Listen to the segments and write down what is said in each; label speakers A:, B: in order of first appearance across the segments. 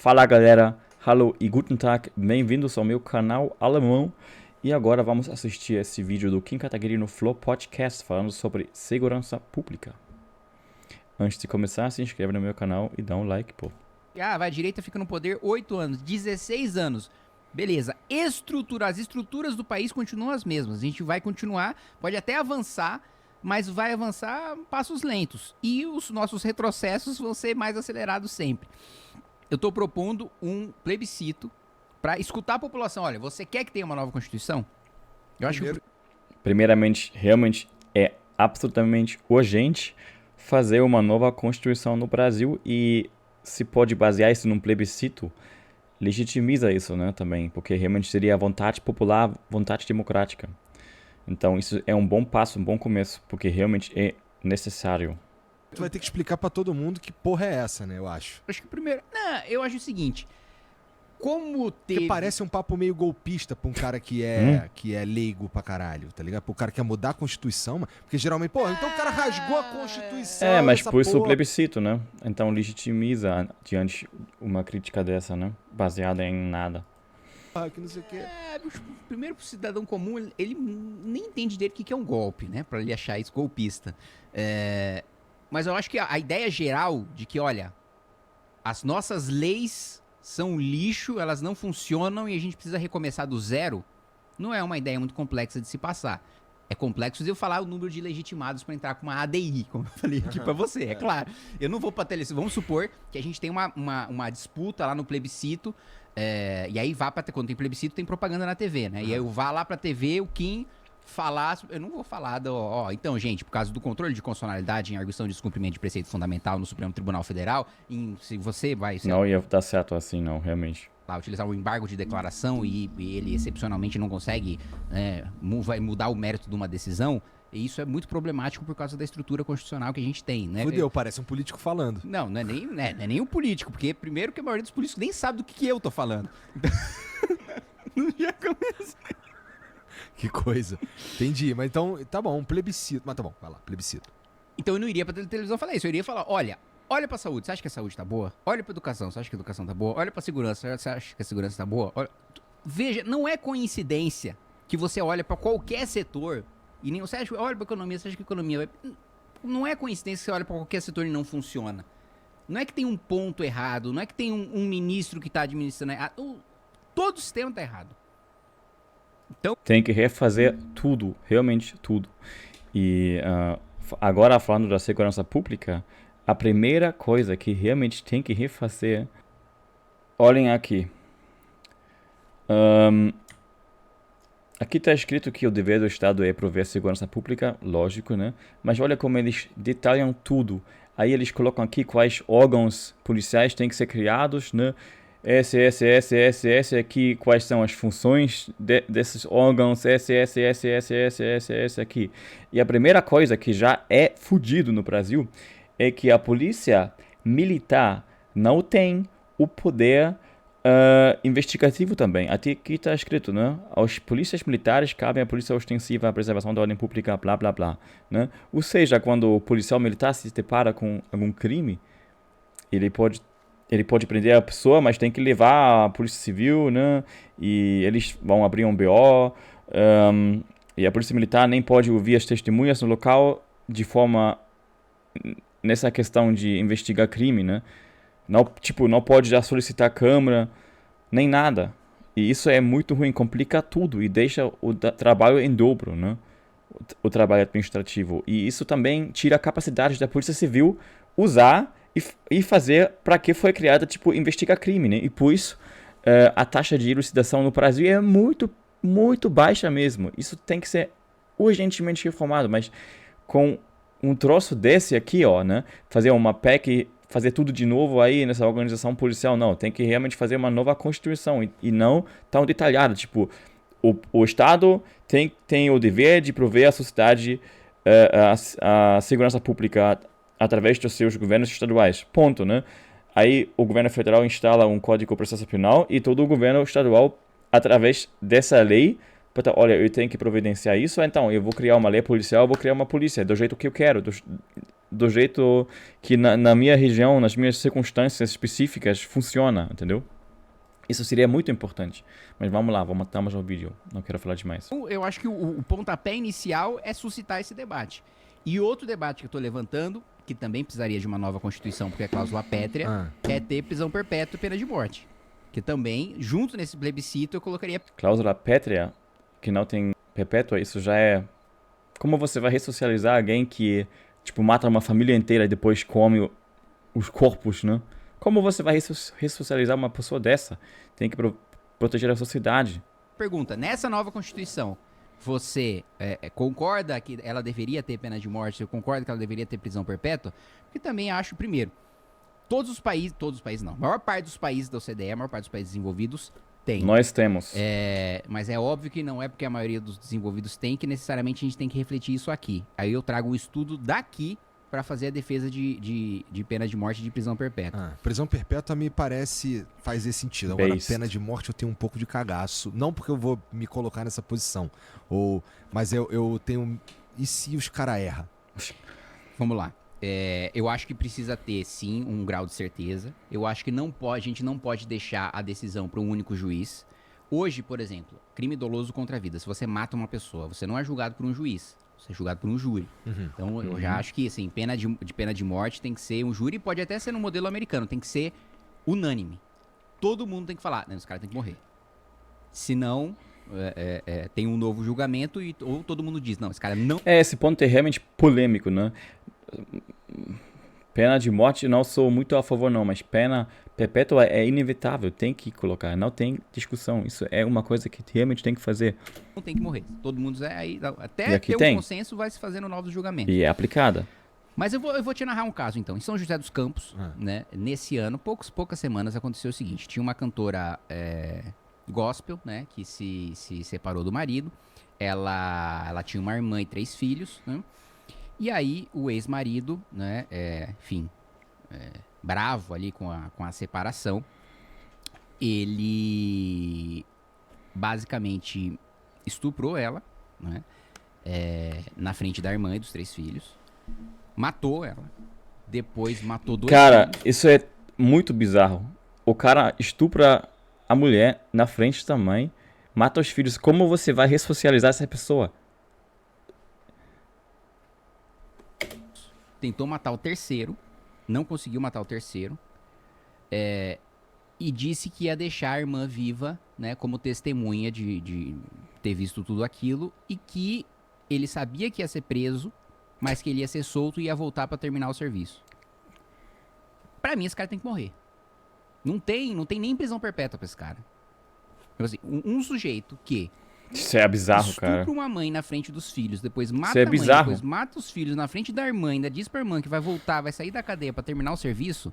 A: Fala galera, hallo e guten Tag, bem-vindos ao meu canal alemão. E agora vamos assistir esse vídeo do Kim Kataguiri no Flow Podcast falando sobre segurança pública. Antes de começar, se inscreve no meu canal e dá um like, pô.
B: Vai, a direita fica no poder 8 anos, 16 anos. Beleza, as estruturas do país continuam as mesmas. A gente vai continuar, pode até avançar, mas vai avançar a passos lentos. E os nossos retrocessos vão ser mais acelerados sempre. Eu tô propondo um plebiscito para escutar a população. Olha, você quer que tenha uma nova Constituição? Eu acho que...
A: Primeiramente, realmente é absolutamente urgente fazer uma nova Constituição no Brasil e se pode basear isso num plebiscito, legitimiza isso, né, também, porque realmente seria a vontade popular, vontade democrática. Então isso é um bom passo, um bom começo, porque realmente é necessário.
C: Tu vai ter que explicar pra todo mundo que porra é essa, né, eu acho.
B: Acho que primeiro... Não, eu acho o seguinte... Como teve...
C: Porque parece um papo meio golpista pra um cara que é leigo pra caralho, tá ligado? Pro cara que quer mudar a Constituição, mano. Porque geralmente, pô, então o cara rasgou a Constituição.
A: Mas por isso o plebiscito, né? Então legitimiza diante uma crítica dessa, né? Baseada em nada.
C: Que não sei o quê.
B: Primeiro pro cidadão comum, ele nem entende direito o que é um golpe, né? Pra ele achar isso golpista. Mas eu acho que a ideia geral de que, olha, as nossas leis são lixo, elas não funcionam e a gente precisa recomeçar do zero, não é uma ideia muito complexa de se passar. É complexo de eu falar o número de legitimados para entrar com uma ADI, como eu falei aqui para você, é claro. Eu não vou para televisão. Vamos supor que a gente tem uma disputa lá no plebiscito, e aí quando tem plebiscito tem propaganda na TV, né? E aí eu vá lá pra TV, o Kim falar, eu não vou falar então, gente, por causa do controle de constitucionalidade em arguição de descumprimento de preceito fundamental no Supremo Tribunal Federal, se você vai...
A: Não ia dar certo assim, não, realmente.
B: Lá, utilizar o embargo de declaração e ele excepcionalmente não consegue vai mudar o mérito de uma decisão, e isso é muito problemático por causa da estrutura constitucional que a gente tem, né?
C: Fudeu, parece um político falando.
B: Não é nem um político, porque primeiro que a maioria dos políticos nem sabe do que eu tô falando. Então, já começa...
C: Que coisa. Entendi, mas então, tá bom, um plebiscito. Mas tá bom, vai lá, plebiscito.
B: Então eu não iria pra televisão falar isso, eu iria falar, olha pra saúde, você acha que a saúde tá boa? Olha pra educação, você acha que a educação tá boa? Olha pra segurança, você acha que a segurança tá boa? Veja, não é coincidência que você olha pra qualquer setor e nem você olha pra economia, você acha que a economia... Não é coincidência que você olha pra qualquer setor e não funciona. Não é que tem um ponto errado, não é que tem um ministro que tá administrando errado. Todo o sistema tá errado. Então...
A: Tem que refazer tudo, realmente tudo. E agora falando da segurança pública, a primeira coisa que realmente tem que refazer, olhem aqui. Aqui está escrito que o dever do Estado é prover segurança pública, lógico, né? Mas olha como eles detalham tudo. Aí eles colocam aqui quais órgãos policiais têm que ser criados, né? esse aqui, quais são as funções desses órgãos, esse aqui. E a primeira coisa que já é fudido no Brasil é que a polícia militar não tem o poder investigativo também. Aqui está escrito, né? Aos polícias militares cabem a polícia ostensiva, a preservação da ordem pública, blá, blá, blá. Né? Ou seja, quando o policial militar se depara com algum crime, ele pode prender a pessoa, mas tem que levar a polícia civil, né? E eles vão abrir um BO. E a polícia militar nem pode ouvir as testemunhas no local de forma... Nessa questão de investigar crime, né? Não pode já solicitar câmera, nem nada. E isso é muito ruim, complica tudo e deixa o trabalho em dobro, né? O trabalho administrativo. E isso também tira a capacidade da polícia civil usar e fazer para que foi criada, investigar crime, né? E por isso a taxa de elucidação no Brasil é muito, muito baixa mesmo. Isso tem que ser urgentemente reformado, mas com um troço desse aqui, né? Fazer uma PEC, fazer tudo de novo aí nessa organização policial, não. Tem que realmente fazer uma nova Constituição e não tão detalhada. O Estado tem o dever de prover à sociedade a segurança pública através dos seus governos estaduais, ponto, né? Aí o governo federal instala um código de processo penal e todo o governo estadual, através dessa lei, olha, eu tenho que providenciar isso, então eu vou criar uma lei policial, eu vou criar uma polícia, do jeito que eu quero, do jeito que na minha região, nas minhas circunstâncias específicas, funciona, entendeu? Isso seria muito importante. Mas vamos lá, vamos matar mais no vídeo. Não quero falar demais.
B: Eu acho que o pontapé inicial é suscitar esse debate. E outro debate que eu tô levantando, que também precisaria de uma nova Constituição, porque é cláusula pétrea, é ter prisão perpétua e pena de morte. Que também, junto nesse plebiscito, eu colocaria...
A: Cláusula pétrea, que não tem perpétua, isso já é... Como você vai ressocializar alguém que, tipo, mata uma família inteira e depois come os corpos, né? Como você vai ressocializar uma pessoa dessa? Tem que proteger a sociedade.
B: Pergunta, nessa nova Constituição, você concorda que ela deveria ter pena de morte? Você concorda que ela deveria ter prisão perpétua? Porque também acho, primeiro, todos os países não, a maior parte dos países da OCDE, a maior parte dos países desenvolvidos tem.
A: Nós temos.
B: Mas é óbvio que não é porque a maioria dos desenvolvidos tem que necessariamente a gente tem que refletir isso aqui. Aí eu trago um estudo daqui para fazer a defesa de pena de morte e de prisão perpétua.
C: Prisão perpétua me parece fazer sentido. Agora, pena de morte eu tenho um pouco de cagaço. Não porque eu vou me colocar nessa posição. Mas eu tenho... E se os caras erram?
B: Vamos lá. Eu acho que precisa ter, sim, um grau de certeza. Eu acho que a gente não pode deixar a decisão para um único juiz. Hoje, por exemplo, crime doloso contra a vida. Se você mata uma pessoa, você não é julgado por um juiz. Você é julgado por um júri. Então, eu já acho que, assim, pena de morte tem que ser um júri, pode até ser no modelo americano, tem que ser unânime. Todo mundo tem que falar, esse cara tem que morrer. Senão, tem um novo julgamento ou todo mundo diz, não, esse cara não...
A: Esse ponto é realmente polêmico, né? Pena de morte, não sou muito a favor não, mas pena perpétua é inevitável, tem que colocar, não tem discussão. Isso é uma coisa que realmente tem que fazer.
B: Não tem que morrer, todo mundo até ter um consenso vai se fazendo novos julgamentos.
A: E é aplicada.
B: Mas eu vou te narrar um caso então. Em São José dos Campos, né, nesse ano, poucas semanas, aconteceu o seguinte, tinha uma cantora gospel, né, que se separou do marido, ela tinha uma irmã e 3 filhos, né? E aí, o ex-marido, né, bravo ali com a separação, ele basicamente estuprou ela, né, na frente da irmã e dos 3 filhos, matou ela, depois matou 2
A: Cara,
B: filhos.
A: isso é muito bizarro. O cara estupra a mulher na frente da mãe, mata os filhos. Como você vai ressocializar essa pessoa?
B: Tentou matar o terceiro, não conseguiu matar o terceiro, e disse que ia deixar a irmã viva, né, como testemunha de ter visto tudo aquilo, e que ele sabia que ia ser preso, mas que ele ia ser solto e ia voltar pra terminar o serviço. Pra mim, esse cara tem que morrer. Não tem nem prisão perpétua pra esse cara. Assim, um sujeito que...
A: Isso é bizarro, cara.
B: Estupra uma mãe na frente dos filhos, depois mata
A: Isso é
B: a mãe,
A: bizarro.
B: depois mata os filhos na frente da irmã, ainda diz pra irmã que vai voltar, vai sair da cadeia pra terminar o serviço.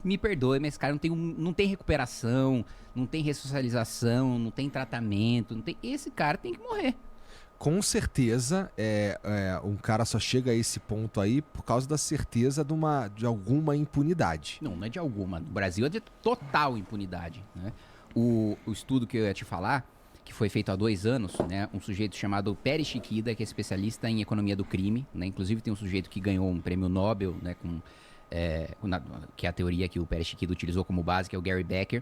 B: Me perdoe, mas esse cara não tem recuperação, não tem ressocialização, não tem tratamento, não tem... Esse cara tem que morrer.
C: Com certeza, um cara só chega a esse ponto aí por causa da certeza de alguma impunidade.
B: Não é de alguma. No Brasil é de total impunidade, né? O estudo que eu ia te falar, que foi feito há 2 anos, né? Um sujeito chamado Peri Shikkida, que é especialista em economia do crime, né? Inclusive tem um sujeito que ganhou um prêmio Nobel, né? Que é a teoria que o Peri Shikkida utilizou como base, que é o Gary Becker.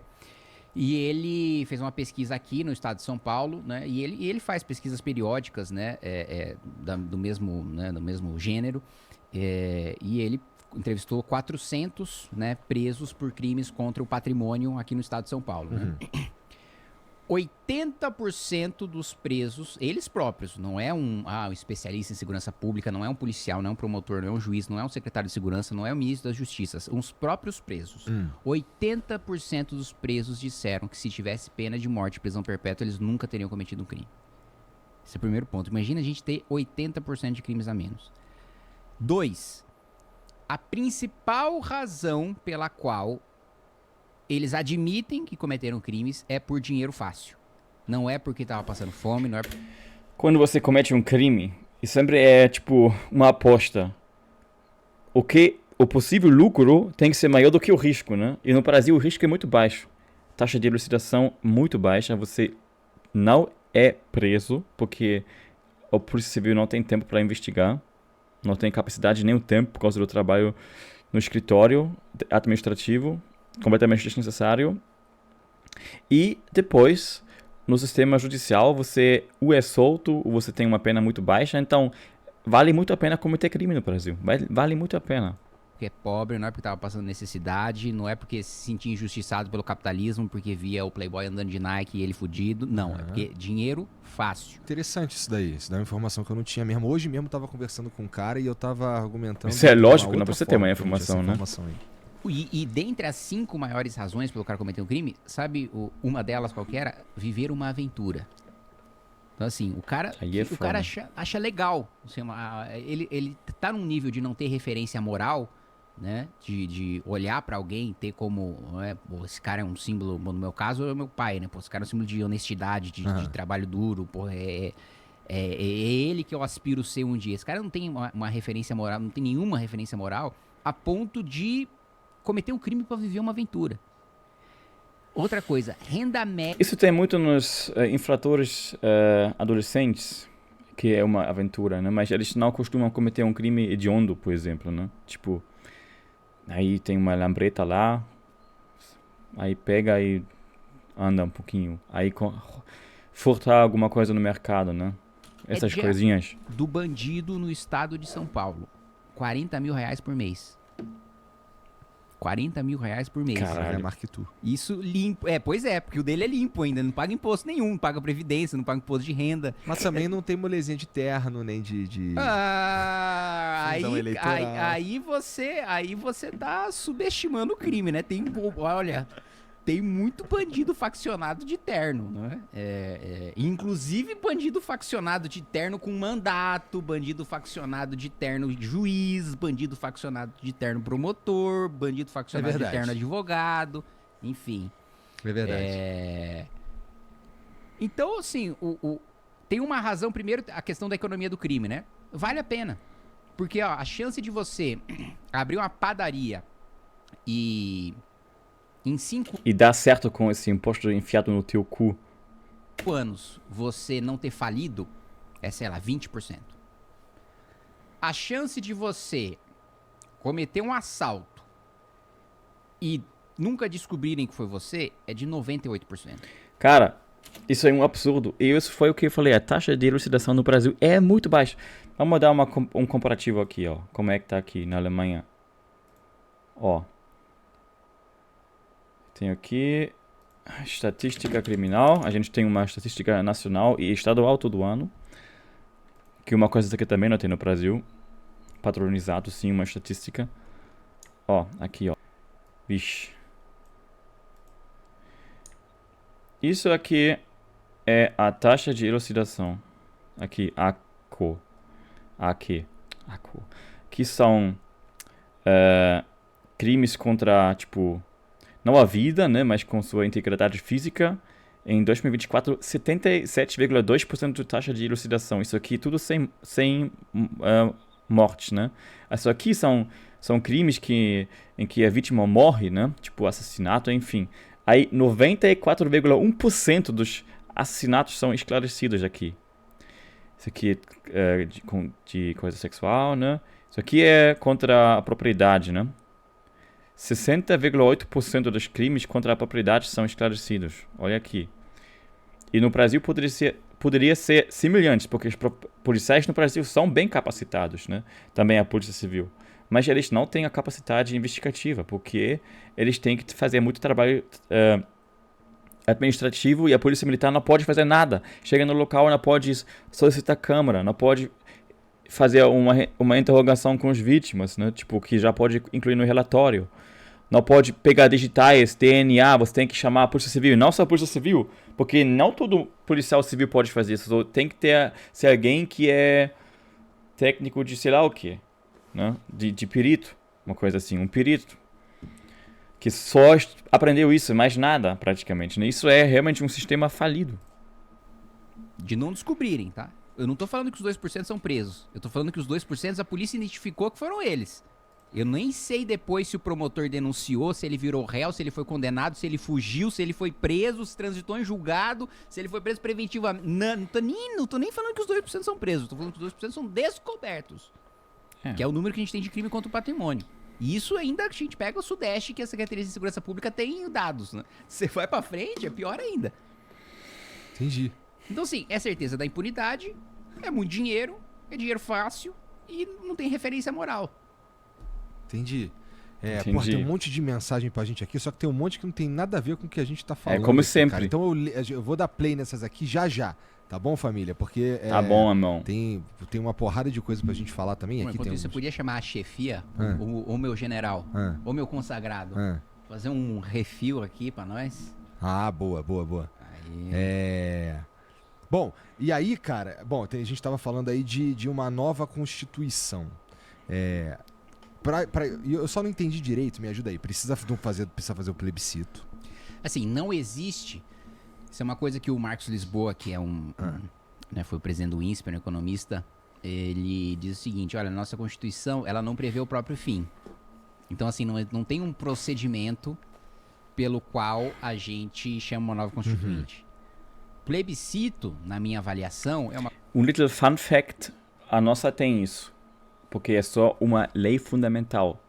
B: E ele fez uma pesquisa aqui no estado de São Paulo, né? E ele faz pesquisas periódicas, né? Do mesmo gênero. E ele entrevistou 400, né, presos por crimes contra o patrimônio aqui no estado de São Paulo, né? 80% dos presos, eles próprios, não é um especialista em segurança pública, não é um policial, não é um promotor, não é um juiz, não é um secretário de segurança, não é o ministro da Justiça, são os próprios presos. 80% dos presos disseram que se tivesse pena de morte, prisão perpétua, eles nunca teriam cometido um crime. Esse é o primeiro ponto. Imagina a gente ter 80% de crimes a menos. 2. A principal razão pela qual eles admitem que cometeram crimes é por dinheiro fácil. Não é porque tava passando fome, não é...
A: Quando você comete um crime, isso sempre é tipo uma aposta. O possível lucro tem que ser maior do que o risco, né? E no Brasil o risco é muito baixo. Taxa de elucidação muito baixa, você não é preso, porque a Polícia Civil não tem tempo para investigar, não tem capacidade nem o tempo por causa do trabalho no escritório administrativo, completamente desnecessário. E depois, no sistema judicial, você ou é solto ou você tem uma pena muito baixa, então vale muito a pena cometer crime no Brasil. Vale muito a pena.
B: Porque é pobre, não é porque tava passando necessidade, não é porque se sentia injustiçado pelo capitalismo, porque via o Playboy andando de Nike e ele fudido. Não, é porque dinheiro fácil.
C: Interessante isso daí. Isso daí é uma informação que eu não tinha mesmo. Hoje mesmo eu tava conversando com um cara e eu tava argumentando...
A: Isso é lógico, não precisa ter uma informação, né?
B: E dentre as 5 maiores razões pelo cara cometer um crime, sabe uma delas qual que era? Viver uma aventura. Então, assim, o cara acha legal. Assim, ele tá num nível de não ter referência moral, né? De olhar pra alguém, ter como... Pô, esse cara é um símbolo... Bom, no meu caso, é o meu pai, né? Pô, esse cara é um símbolo de honestidade, de trabalho duro. Pô, é ele que eu aspiro ser um dia. Esse cara não tem uma referência moral, não tem nenhuma referência moral a ponto de cometer um crime pra viver uma aventura. Outra coisa, renda média...
A: Isso tem muito nos infratores adolescentes, que é uma aventura, né? Mas eles não costumam cometer um crime hediondo, por exemplo, né? Tipo, aí tem uma lambreta lá, aí pega e anda um pouquinho. Aí furtar alguma coisa no mercado, né? Essas coisinhas.
B: Do bandido no estado de São Paulo. R$40 mil por mês. R$40 mil por mês.
C: Caralho, Marquitu.
B: Isso limpo. Pois é, porque o dele é limpo ainda. Não paga imposto nenhum, não paga previdência, não paga imposto de renda.
C: Mas também não tem molezinha de terno, nem de...
B: Aí você tá subestimando o crime, né? Tem muito bandido faccionado de terno, né? Inclusive bandido faccionado de terno com mandato, bandido faccionado de terno juiz, bandido faccionado de terno promotor, bandido faccionado de terno advogado, enfim.
C: É verdade.
B: Então, assim, tem uma razão, primeiro, a questão da economia do crime, né? Vale a pena. Porque a chance de você abrir uma padaria e...
A: E dá certo com esse imposto enfiado no teu cu.
B: 5 anos você não ter falido é, sei lá, 20%. A chance de você cometer um assalto e nunca descobrirem que foi você é de 98%.
A: Cara, isso é um absurdo. E isso foi o que eu falei. A taxa de elucidação no Brasil é muito baixa. Vamos dar um comparativo aqui, ó. Como é que tá aqui na Alemanha. Ó. Tem aqui estatística criminal. A gente tem uma estatística nacional e estadual todo ano. Que uma coisa que também não tem no Brasil. Padronizado, sim, uma estatística. Ó, aqui, ó. Vixe. Isso aqui é a taxa de elucidação. Aqui, ACO. Que são crimes contra, tipo... Não a vida, né, mas com sua integridade física. Em 2024, 77,2% de taxa de elucidação. Isso aqui tudo sem morte, né? Isso aqui são crimes em que a vítima morre, né? Tipo assassinato, enfim. Aí 94,1% dos assassinatos são esclarecidos aqui. Isso aqui é de coisa sexual, né? Isso aqui é contra a propriedade, né? 60,8% dos crimes contra a propriedade são esclarecidos. Olha aqui. E no Brasil poderia ser semelhante, porque os policiais no Brasil são bem capacitados, né? Também a Polícia Civil. Mas eles não têm a capacidade investigativa, porque eles têm que fazer muito trabalho administrativo e a Polícia Militar não pode fazer nada. Chega no local, não pode solicitar câmara, não pode fazer uma interrogação com as vítimas, né? Tipo, que já pode incluir no relatório. Não pode pegar digitais, DNA, você tem que chamar a Polícia Civil. Não só a Polícia Civil, porque não todo policial civil pode fazer isso. Tem que ser alguém que é técnico de sei lá o quê, né? De perito, uma coisa assim, um perito. Que só aprendeu isso, mais nada, praticamente, né? Isso é realmente um sistema falido.
B: De não descobrirem, tá? Eu não tô falando que os 2% são presos. Eu tô falando que os 2% a polícia identificou que foram eles. Eu nem sei depois se o promotor denunciou, se ele virou réu, se ele foi condenado, se ele fugiu, se ele foi preso, se transitou em julgado, se ele foi preso preventivamente. Não tô nem falando que os 2% são presos, tô falando que os 2% são descobertos. Que é o número que a gente tem de crime contra o patrimônio. E isso ainda a gente pega o Sudeste, que a Secretaria de Segurança Pública tem dados, né? Você vai pra frente, é pior ainda.
C: Entendi.
B: Então, sim, é certeza da impunidade, é muito dinheiro, é dinheiro fácil e não tem referência moral.
C: Entendi.
A: Entendi.
C: Porra, tem um monte de mensagem pra gente aqui, só que tem um monte que não tem nada a ver com o que a gente tá falando.
A: É como
C: aqui,
A: sempre.
C: cara. Então eu vou dar play nessas aqui já. Tá bom, família? Porque
A: Tá bom, irmão.
C: tem uma porrada de coisa pra gente falar também.
B: Bom,
C: aqui
B: enquanto
C: tem
B: isso, você
C: uns...
B: podia chamar a chefia, ou meu general, ou meu consagrado, fazer um refil aqui pra nós.
C: Ah, boa.
B: Aí.
C: Bom, e aí, cara... Bom, a gente tava falando aí de uma nova Constituição. Eu só não entendi direito, me ajuda aí. Precisa fazer o plebiscito.
B: Assim, não existe... Isso é uma coisa que o Marcos Lisboa, que é né, foi o presidente do INSPER, um economista, ele diz o seguinte, olha, a nossa Constituição, ela não prevê o próprio fim. Então, assim, não tem um procedimento pelo qual a gente chama uma nova Constituinte. Plebiscito, na minha avaliação, é uma...
A: Um little fun fact, a nossa tem isso. Porque é só uma lei fundamental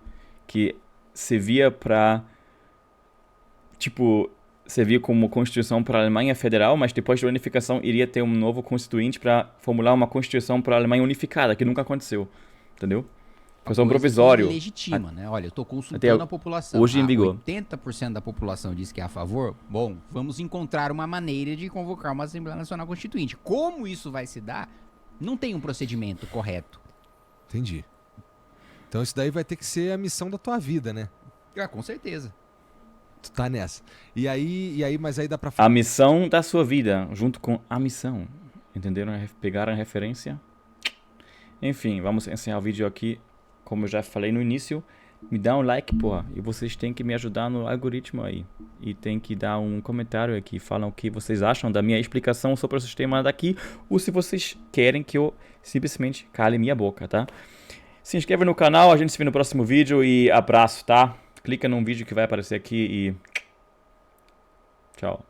A: que servia para, servia como Constituição para a Alemanha Federal, mas depois da unificação iria ter um novo constituinte para formular uma Constituição para a Alemanha unificada, que nunca aconteceu, entendeu? Foi só um provisório.
B: Legitima, né? Olha, eu estou consultando a população.
A: Hoje em vigor.
B: 80% da população diz que é a favor. Bom, vamos encontrar uma maneira de convocar uma Assembleia Nacional Constituinte. Como isso vai se dar, não tem um procedimento correto.
C: Entendi. Então isso daí vai ter que ser a missão da tua vida, né?
B: Com certeza.
C: Tu tá nessa. E aí, mas aí dá pra...
A: A missão da sua vida, junto com a missão. Entenderam? Pegaram a referência? Enfim, vamos encerrar o vídeo aqui. Como eu já falei no início, me dá um like, porra. E vocês têm que me ajudar no algoritmo aí. E tem que dar um comentário aqui. Falam o que vocês acham da minha explicação sobre o sistema daqui. Ou se vocês querem que eu simplesmente cale minha boca, tá? Se inscreve no canal, a gente se vê no próximo vídeo. E abraço, tá? Clica num vídeo que vai aparecer aqui e... Tchau.